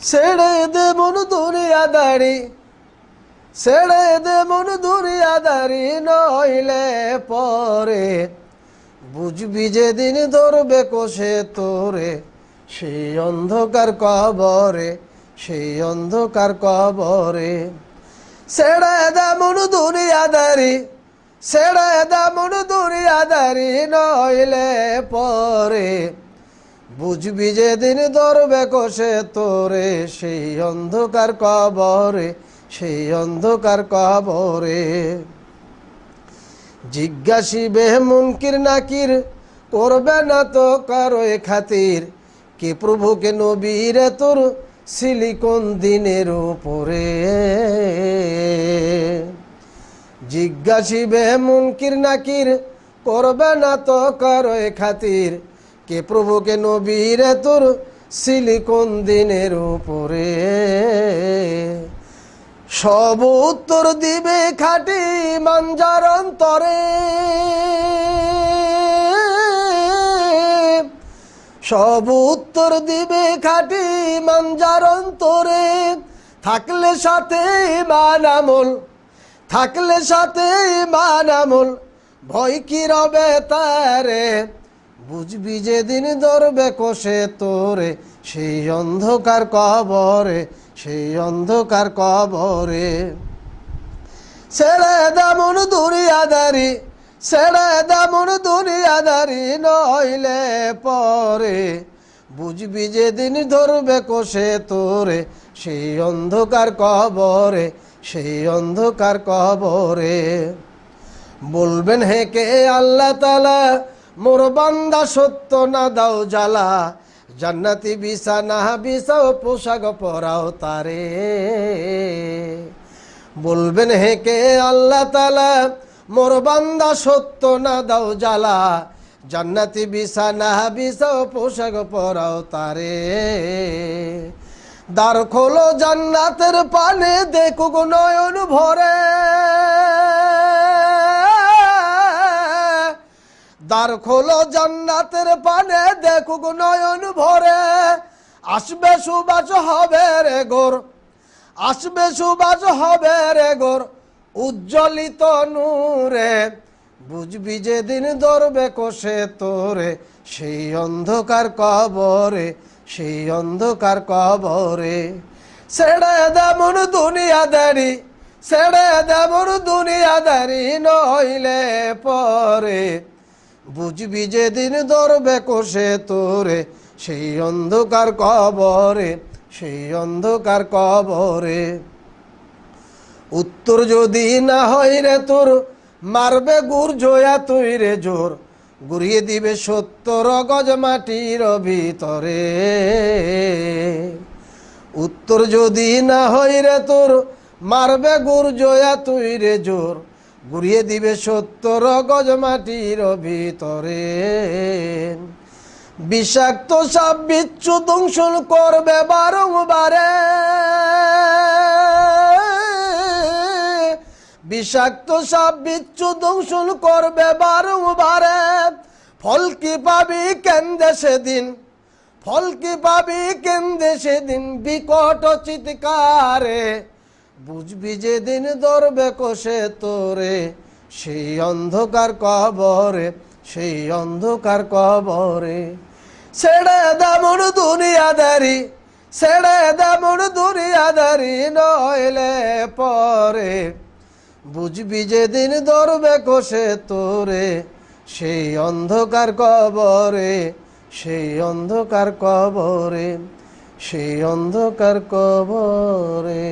ছেড়ে দে মন দুনিয়াদারি, ছেড়ে দে মন দুনিয়াদারি, নইলে পরে বুঝবি যেদিন ধরবে কষে তোরে, সেই অন্ধকার কবরে, সেই অন্ধকার কবরে। ছেড়ে দে মন দুনিয়াদারি, ছেড়ে দে মন দুনিয়াদারি, নইলে পরে বুঝবি যেদিন ধরবে কষে তোরে, সেই অন্ধকার কবরে, সেই অন্ধকার কবরে। জিজ্ঞাসিবে মুনকির নাকির, করবে না তো কারো খাতির, কে প্রভু কে নবী রে তোর সিলিকন দিনের উপরে। জিজ্ঞাসিবে মুনকির নাকির, করবে না তো কারো খাতির, কে প্রভু কে নবী রে তোর সিলিকন দিনের উপরে। সব উত্তর দিবে খাঁটি মানজার অন্তরে, সব উত্তর দিবে খাঁটি মানজার অন্তরে। থাকলে সাথে ঈমান আমল, থাকলে সাথে ঈমান আমল, ভয় কি রবে তারে, বুঝবি যেদিন ধরবে কষে তোরে, সেই অন্ধকার কবরে, সেই অন্ধকার কবরে। ছেড়ে দে মন দুনিয়াদারি, ছেড়ে দে মন দুনিয়াদারি, নইলে পরে বুঝবি যেদিন ধরবে কষে তোরে, সেই অন্ধকার কবরে, সেই অন্ধকার কবরে। বলবেন হে কে আল্লাহ তাআলা, মোর বান্দা সত্য না দাও জ্বালা, জান্নাতি বিছানা বিছাও পোশাক পরাও তারে। বলবেন হে কে আল্লাহ তাআলা, মোর বান্দা সত্য না দাও জ্বালা, জান্নাতি বিছানা বিছাও পোশাক পরাও তারে। দ্বার খোলো জান্নাতের পানে, দেখুক নয়ন ভরে, দ্বার খোলো জান্নাতের পানে, দেখুক নয়ন ভরে। আসবে সুবাস হবে রে গোর, আসবে সুবাস হবে রে গোর, উজ্জ্বলিত নূরে, বুঝবি যেদিন ধরবে কষে তোরে, সেই অন্ধকার কবরে, সেই অন্ধকার কবরে। ছেড়ে দে মন দুনিয়াদারি, ছেড়ে দে মন দুনিয়াদারি, নইলে পরে বুঝবি যেদিন ধরবে কষে তোরে, সেই অন্ধকার কবরে, সেই অন্ধকার কবরে। উত্তর যদি না হয় রে তোর, মারবে গুর জয়া তুই রে জোর, গুড়িয়ে দিবে 70 গজ মাটির ভিতরে। উত্তর যদি না হয় রে তোর, মারবে গুর জয়া তুই রে জোর, গুড়িয়ে দিবে 70 গজ মাটির ভিতরে। বিষাক্ত সাপ বিচ্ছু দংশন করবে বারংবারে, বিষাক্ত সাপ বিচ্ছু দংশন করবে বারংবারে। ফল কি পাবি কেন্দে সেদিন, ফল কি পাবি কেন্দে সেদিন, বিকট চিৎকারে, বুঝবি যেদিন ধরবে কষে তোরে, সেই অন্ধকার কবরে, সেই অন্ধকার কবরে। ছেড়ে দে মন দুনিয়াদারি, ছেড়ে দে মন দুনিয়াদারি, নইলে পরে বুঝবি যেদিন ধরবে কষে তোরে, সেই অন্ধকার কবরে, সেই অন্ধকার কবরে, সেই অন্ধকার কবরে।